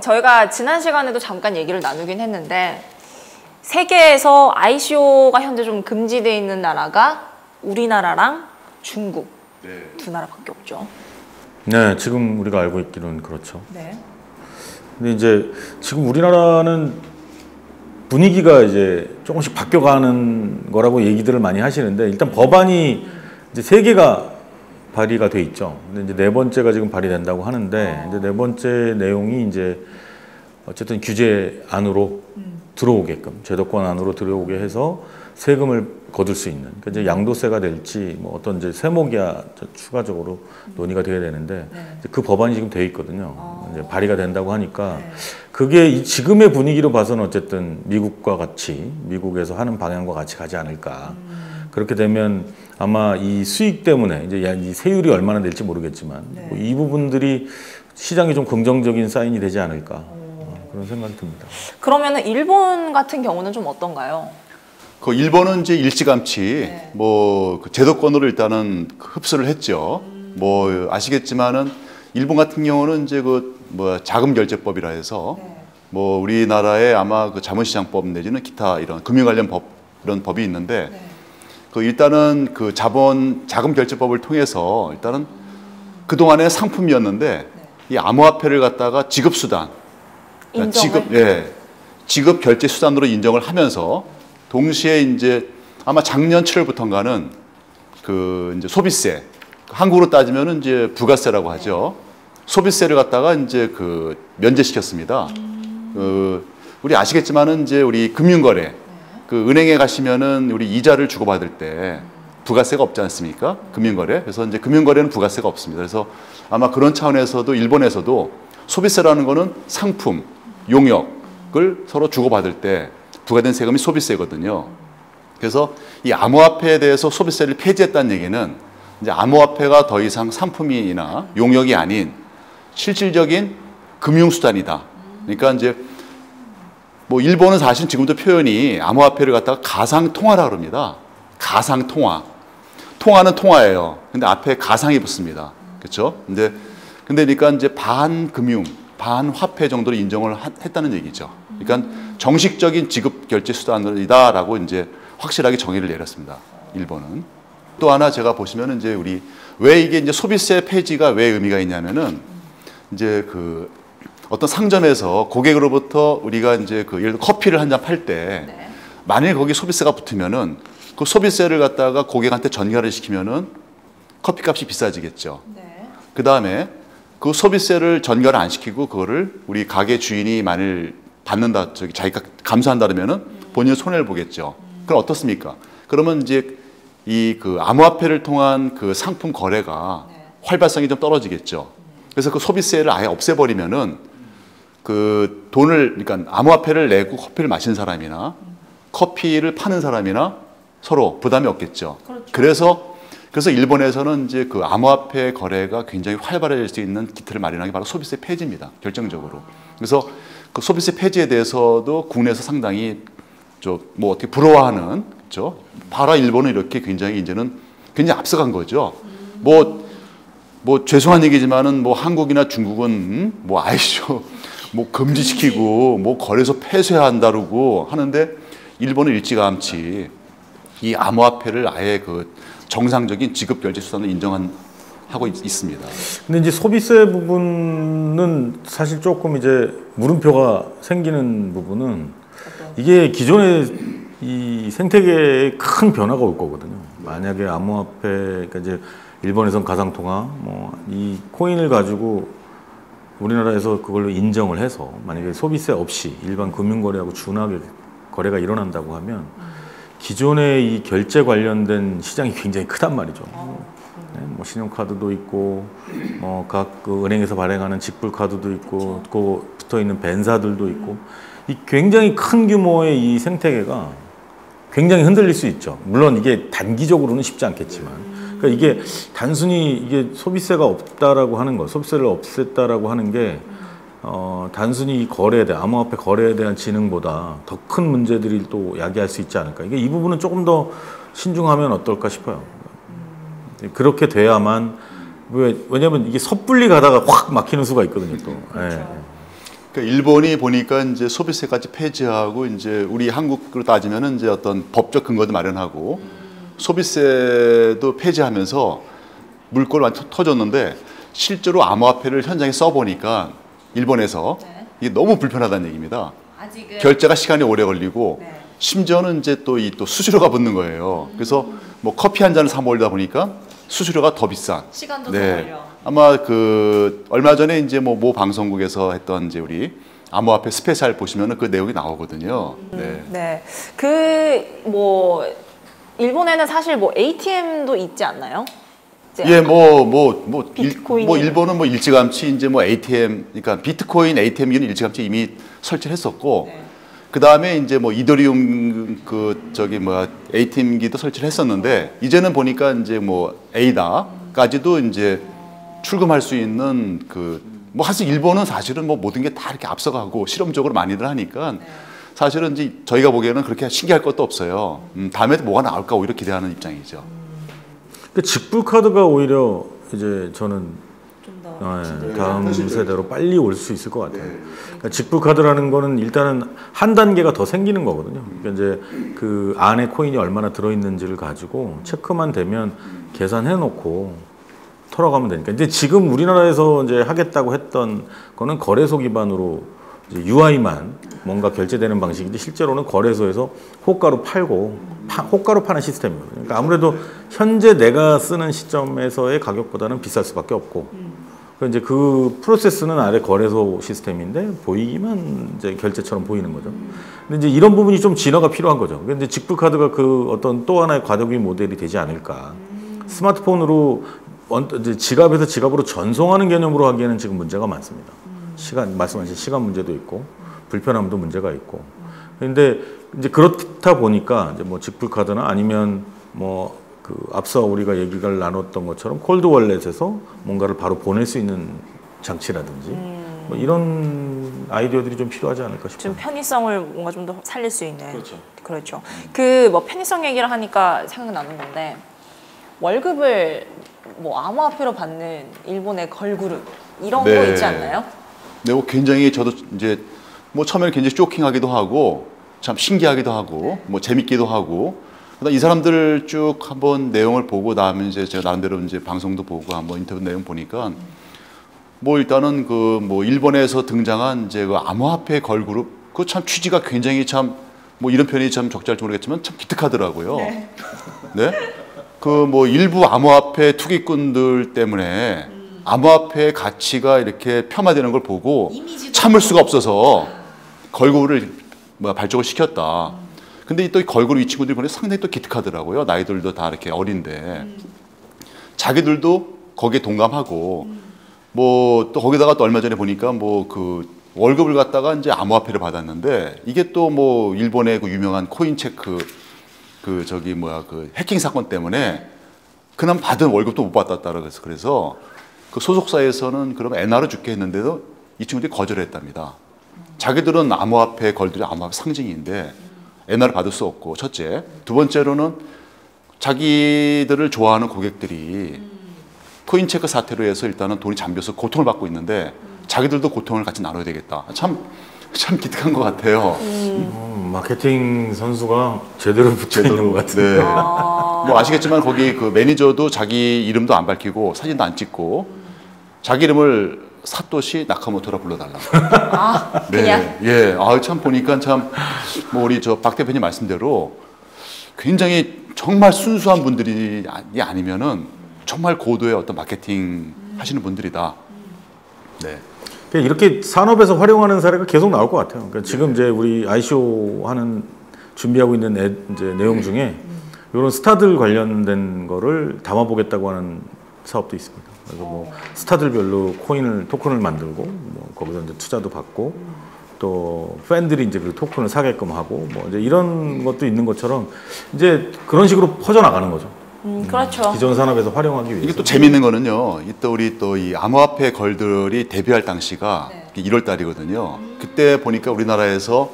저희가 지난 시간에도 잠깐 얘기를 나누긴 했는데 세계에서 ICO가 현재 좀 금지되어 있는 나라가 우리나라랑 중국 두 나라밖에 없죠. 네, 지금 우리가 알고 있기로는 그렇죠. 네. 근데 이제 지금 우리나라는 분위기가 이제 조금씩 바뀌어가는 거라고 얘기들을 많이 하시는데 일단 법안이 이제 3개가 발의가 돼 있죠. 근데 이제 4번째가 지금 발의된다고 하는데 이제 4번째 내용이 이제 어쨌든 규제 안으로 들어오게끔 제도권 안으로 들어오게 해서 세금을 거둘 수 있는 그러니까 이제 양도세가 될지 뭐 어떤 이제 세목이야 추가적으로 논의가 돼야 되는데 그 법안이 지금 돼 있거든요. 이제 발의가 된다고 하니까 그게 이 지금의 분위기로 봐서는 어쨌든 미국과 같이 미국에서 하는 방향과 같이 가지 않을까. 그렇게 되면 아마 이 수익 때문에 이제 이 세율이 얼마나 될지 모르겠지만 뭐 이 부분들이 시장에 좀 긍정적인 사인이 되지 않을까 그런 생각이 듭니다. 그러면은 일본 같은 경우는 좀 어떤가요? 그 일본은 이제 일찌감치 뭐 그 제도권으로 일단은 흡수를 했죠. 뭐 아시겠지만은 일본 같은 경우는 이제 그 뭐 자금결제법이라 해서 뭐 우리나라에 아마 그 자본시장법 내지는 기타 이런 금융 관련 법 이런 법이 있는데 그 일단은 그 자금결제법을 통해서 일단은 그 동안의 상품이었는데 이 암호화폐를 갖다가 지급수단, 그러니까 지급 결제 수단으로 인정을 하면서 동시에 이제 아마 작년 7월부터인가는 그 이제 소비세, 한국으로 따지면은 이제 부가세라고 하죠. 소비세를 갖다가 이제 그 면제시켰습니다. 우리 아시겠지만은 이제 우리 금융거래, 그 은행에 가시면은 우리 이자를 주고받을 때 부가세가 없지 않습니까? 금융거래. 그래서 이제 금융거래는 부가세가 없습니다. 그래서 아마 그런 차원에서도 일본에서도 소비세라는 거는 상품, 용역을 서로 주고받을 때 부과된 세금이 소비세거든요. 그래서 이 암호화폐에 대해서 소비세를 폐지했다는 얘기는 이제 암호화폐가 더 이상 상품이나 용역이 아닌 실질적인 금융수단이다. 그러니까 이제 뭐 일본은 사실 지금도 표현이 암호화폐를 갖다가 가상통화라고 합니다. 가상통화. 통화는 통화예요. 근데 앞에 가상이 붙습니다. 그렇죠? 근데 그러니까 이제 반금융, 반화폐 정도로 인정을 했다는 얘기죠. 그러니까 정식적인 지급 결제 수단이다라고 이제 확실하게 정의를 내렸습니다. 일본은. 또 하나 제가 보시면은 이제 우리 왜 이게 이제 소비세 폐지가 왜 의미가 있냐면은 이제 그 어떤 상점에서 고객으로부터 우리가 이제 그 예를 들어 커피를 한 잔 팔 때 만약에 거기 소비세가 붙으면은 그 소비세를 갖다가 고객한테 전가를 시키면은 커피값이 비싸지겠죠. 그 다음에 그 소비세를 전가를 안 시키고 그거를 우리 가게 주인이 만일 받는다, 자기가 감수한다 그러면은 본인은 손해를 보겠죠. 그럼 어떻습니까? 그러면 이제 이 그 암호화폐를 통한 그 상품 거래가 활발성이 좀 떨어지겠죠. 그래서 그 소비세를 아예 없애버리면은 그 돈을, 그러니까 암호화폐를 내고 커피를 마시는 사람이나 커피를 파는 사람이나 서로 부담이 없겠죠. 그래서 일본에서는 이제 그 암호화폐 거래가 굉장히 활발해질 수 있는 기틀을 마련한 게 바로 소비세 폐지입니다. 결정적으로. 그래서 그 소비세 폐지에 대해서도 국내에서 상당히 뭐 어떻게 부러워하는, 그렇죠? 봐라 일본은 이렇게 굉장히 이제는 굉장히 앞서간 거죠. 뭐 죄송한 얘기지만은 뭐 한국이나 중국은 뭐 아이쇼 뭐 금지시키고 뭐 거래소 폐쇄한다고 하는데 일본은 일찌감치 이 암호화폐를 아예 그 정상적인 지급 결제 수단으로 인정하고 있습니다. 근데 이제 소비세 부분은 사실 조금 이제 물음표가 생기는 부분은 이게 기존의 이 생태계에 큰 변화가 올 거거든요. 만약에 암호화폐, 그러니까 이제 일본에선 가상통화, 뭐 이 코인을 가지고 우리나라에서 그걸로 인정을 해서 만약에 소비세 없이 일반 금융거래하고 준하게 거래가 일어난다고 하면 기존의 이 결제 관련된 시장이 굉장히 크단 말이죠. 네, 뭐 신용카드도 있고, 뭐 각 그 은행에서 발행하는 직불카드도 있고, 그 붙어 있는 벤사들도 있고, 이 굉장히 큰 규모의 이 생태계가 굉장히 흔들릴 수 있죠. 물론 이게 단기적으로는 쉽지 않겠지만. 그러니까 이게 단순히 이게 소비세가 없다라고 하는 거, 소비세를 없앴다라고 하는 게 단순히 이 거래에 대한 암호화폐 거래에 대한 진흥보다 더 큰 문제들이 또 야기할 수 있지 않을까. 이게 이 부분은 조금 더 신중하면 어떨까 싶어요. 그렇게 돼야만 왜냐하면 이게 섣불리 가다가 확 막히는 수가 있거든요. 또. 네. 그러니까 일본이 보니까 이제 소비세까지 폐지하고 이제 우리 한국으로 따지면은 이제 어떤 법적 근거도 마련하고 소비세도 폐지하면서 물꼬를 완전 터졌는데 실제로 암호화폐를 현장에 써보니까 일본에서 네. 이게 너무 불편하다는 얘기입니다. 아직은 결제가 시간이 오래 걸리고 네. 심지어는 이제 또 이 또 수수료가 붙는 거예요. 그래서 뭐 커피 한 잔을 사 먹다 보니까 수수료가 더 비싼. 시간도 더 걸려. 아마 그 얼마 전에 이제 모 방송국에서 했던 이제 우리 암호화폐 스페셜 보시면은 그 내용이 나오거든요. 네. 네. 그 뭐 일본에는 사실 뭐 ATM도 있지 않나요? 이제 예, 비트코인이- 뭐 일본은 뭐 일찌감치 이제 뭐 ATM, 그러니까 비트코인 ATM기는 일찌감치 이미 설치를 했었고, 네. 그 다음에 이제 뭐 이더리움 ATM기도 설치를 했었는데, 이제는 보니까 이제 뭐 에이다까지도 이제 출금할 수 있는 뭐 사실 일본은 사실은 뭐 모든 게 다 이렇게 앞서가고 실험적으로 많이들 하니까 사실은 이제 저희가 보기에는 그렇게 신기할 것도 없어요. 다음에 뭐가 나올까 오히려 기대하는 입장이죠. 그 직불 카드가 오히려 이제 저는 좀더 다음 세대로 빨리 올 수 있을 것 같아요. 그러니까 직불 카드라는 거는 일단은 한 단계가 더 생기는 거거든요. 그러니까 이제 그 안에 코인이 얼마나 들어있는지를 가지고 체크만 되면 계산해 놓고 털어가면 되니까. 이제 지금 우리나라에서 이제 하겠다고 했던 거는 거래소 기반으로 이제 UI만 뭔가 결제되는 방식인데 실제로는 거래소에서 호가로 팔고 호가로 파는 시스템이거든요. 그러니까 아무래도 현재 내가 쓰는 시점에서의 가격보다는 비쌀 수밖에 없고. 이제 그 프로세스는 아래 거래소 시스템인데 보이기만 이제 결제처럼 보이는 거죠. 근데 이제 이런 부분이 좀 진화가 필요한 거죠. 근데 직불 카드가 그 어떤 또 하나의 과도기 모델이 되지 않을까. 스마트폰으로 이제 지갑에서 지갑으로 전송하는 개념으로 하기에는 지금 문제가 많습니다. 말씀하신 시간 문제도 있고 불편함도 문제가 있고. 근데 이제 그렇다 보니까 이제 뭐 직불 카드나 아니면 뭐 그 앞서 우리가 얘기를 나눴던 것처럼 콜드 월렛에서 뭔가를 바로 보낼 수 있는 장치라든지 뭐 이런 아이디어들이 좀 필요하지 않을까 싶어요. 좀 편의성을 뭔가 좀 더 살릴 수 있는. 그렇죠. 그렇죠. 그 뭐 편의성 얘기를 하니까 생각나는 건데 월급을 뭐 암호화폐로 받는 일본의 걸그룹 이런 거 네. 있지 않나요? 네, 뭐 굉장히 저도 이제 뭐 처음에는 굉장히 쇼킹하기도 하고 참 신기하기도 하고 뭐 재밌기도 하고 그다음 이 사람들 쭉 한번 내용을 보고 나면 이제 제가 나름대로 이제 방송도 보고 한번 인터뷰 내용 보니까 뭐 일단은 그 뭐 일본에서 등장한 이제 그 암호화폐 걸그룹 그 참 취지가 굉장히 참 뭐 이런 표현이 참 적절할지 모르겠지만 참 기특하더라고요. 네. 그 뭐 일부 암호화폐 투기꾼들 때문에 암호화폐의 가치가 이렇게 폄하되는 걸 보고 참을 수가 없어서 걸그룹을 발족을 시켰다. 근데 또 이 걸그룹 이 친구들이 보니 상당히 또 기특하더라고요. 나이들도 다 이렇게 어린데 자기들도 거기에 동감하고 뭐 또 거기다가 또 얼마 전에 보니까 뭐 그 월급을 갖다가 이제 암호화폐를 받았는데 이게 또 뭐 일본의 그 유명한 코인 체크 그 해킹 사건 때문에 그냥 받은 월급도 못 받았다 그래서 그 소속사에서는 그럼 엔화로 줄게 했는데도 이 친구들이 거절했답니다. 자기들은 암호화폐 걸들이 암호화폐 상징인데 엔화를 받을 수 없고 첫째, 두 번째로는 자기들을 좋아하는 고객들이 코인 체크 사태로 해서 일단은 돈이 잠겨서 고통을 받고 있는데 자기들도 고통을 같이 나눠야 되겠다. 참 기특한 것 같아요. 마케팅 선수가 제대로 붙여 있는 것 같은데. 네. 뭐 아시겠지만 거기 그 매니저도 자기 이름도 안 밝히고 사진도 안 찍고 자기 이름을 사토시 나카모토라 불러달라. 아, 그냥? 네. 예. 아, 참 보니까 참 뭐 우리 저 박 대표님 말씀대로 굉장히 정말 순수한 분들이 아니면은 정말 고도의 어떤 마케팅 하시는 분들이다. 네. 이렇게 산업에서 활용하는 사례가 계속 나올 것 같아요. 그러니까 지금 이제 우리 ICO 하는 준비하고 있는 이제 내용 중에 이런 스타들 관련된 거를 담아보겠다고 하는 사업도 있습니다. 그래서 뭐 스타들별로 토큰을 만들고 뭐 거기서 이제 투자도 받고 또 팬들이 이제 그 토큰을 사게끔 하고 뭐 이제 이런 것도 있는 것처럼 이제 그런 식으로 퍼져 나가는 거죠. 그렇죠. 기존 산업에서 활용하기 위해서. 이게 또 재밌는 거는요. 우리 또 이 암호화폐 걸들이 데뷔할 당시가 1월 달이거든요. 그때 보니까 우리나라에서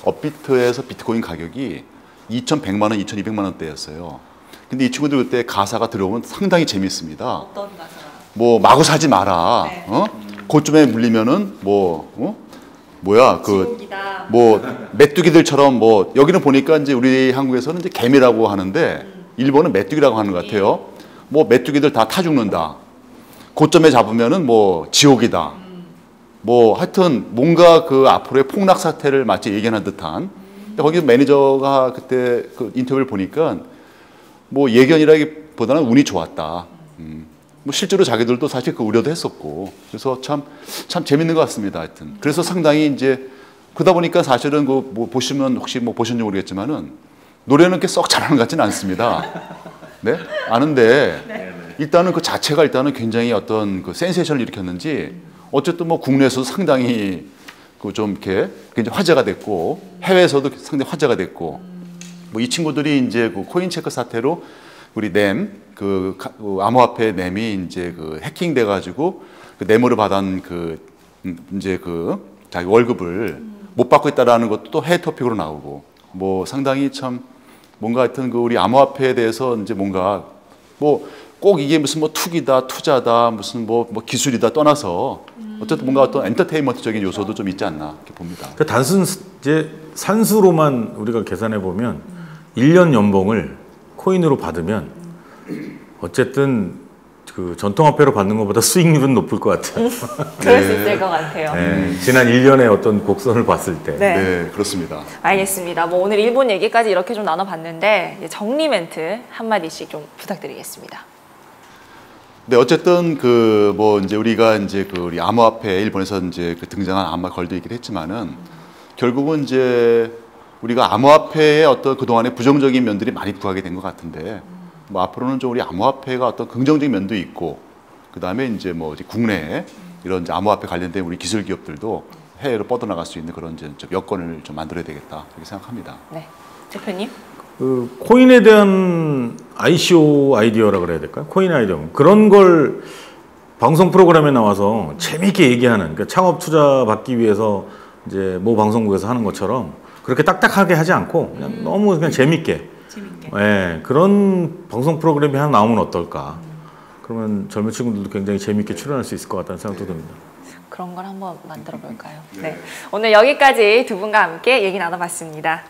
업비트에서 비트코인 가격이 2,100만 원, 2,200만 원대였어요. 근데 이 친구들 그때 가사가 들어오면 상당히 재밌습니다. 어떤 가사가? 뭐 마구 사지 마라. 네. 그쯤에 물리면은 뭐야 지옥이다. 뭐 메뚜기들처럼 뭐 여기는 보니까 이제 우리 한국에서는 이제 개미라고 하는데 일본은 메뚜기라고 하는 것 같아요. 뭐 메뚜기들 다 타 죽는다. 고점에 잡으면은 뭐 지옥이다. 뭐 하여튼 뭔가 그 앞으로의 폭락 사태를 마치 예견한 듯한. 근데 거기 매니저가 그때 그 인터뷰를 보니까 뭐 예견이라기보다는 운이 좋았다. 뭐 실제로 자기들도 사실 그 우려도 했었고 그래서 참 재밌는 것 같습니다. 하여튼 그래서 상당히 이제 그러다 보니까 사실은 그 뭐 보시면 혹시 뭐 보셨는지 모르겠지만은 노래는 그렇게 썩 잘하는 것 같지는 않습니다. 네 아는데 일단은 그 자체가 일단은 굉장히 어떤 그 센세이션을 일으켰는지 어쨌든 뭐 국내에서도 상당히 그 좀 이렇게 굉장히 화제가 됐고 해외에서도 상당히 화제가 됐고 뭐 이 친구들이 이제 그 코인 체크 사태로 우리 그 암호화폐 램이 이제 그 해킹돼 가지고 그 뇌물을 받은 그 이제 그 자기 월급을 못 받고 있다라는 것도 또 해외 토픽으로 나오고 뭐 상당히 참 뭔가 하여튼 그 우리 암호화폐에 대해서 이제 뭔가 뭐 꼭 이게 무슨 뭐 투기다 투자다 무슨 뭐 기술이다 떠나서 어쨌든 뭔가 어떤 엔터테인먼트적인 요소도 좀 있지 않나 이렇게 봅니다. 그러니까 단순 이제 산수로만 우리가 계산해 보면 1년 연봉을 코인으로 받으면 어쨌든 그 전통화폐로 받는 것보다 수익률은 높을 것 같아요. 그럴 수 있을 것 같아요. 네, 지난 1년의 어떤 곡선을 봤을 때. 네, 그렇습니다. 알겠습니다. 뭐 오늘 일본 얘기까지 이렇게 좀 나눠봤는데 이제 정리 멘트 한마디씩 좀 부탁드리겠습니다. 네, 어쨌든 그 뭐 이제 우리가 이제 그 우리 암호화폐 일본에서 이제 그 등장한 암호화 걸도 얘기를 했지만은 결국은 이제 우리가 암호화폐의 어떤 그동안의 부정적인 면들이 많이 부각이 된 것 같은데 뭐 앞으로는 좀 우리 암호화폐가 어떤 긍정적인 면도 있고 그 다음에 이제 뭐 이제 국내에 이런 이제 암호화폐 관련된 우리 기술 기업들도 해외로 뻗어나갈 수 있는 그런 이제 좀 여건을 좀 만들어야 되겠다 이렇게 생각합니다. 네, 대표님. 그 코인에 대한 ICO 아이디어라 그래야 될까요? 코인 아이디어 그런 걸 방송 프로그램에 나와서 재미있게 얘기하는 그러니까 창업 투자 받기 위해서 이제 모 방송국에서 하는 것처럼 그렇게 딱딱하게 하지 않고 그냥 너무 그냥 재밌게 예, 그런 방송 프로그램이 하나 나오면 어떨까? 그러면 젊은 친구들도 굉장히 재밌게 출연할 수 있을 것 같다는 생각도 듭니다. 그런 걸 한번 만들어 볼까요? 네. 오늘 여기까지 두 분과 함께 얘기 나눠봤습니다.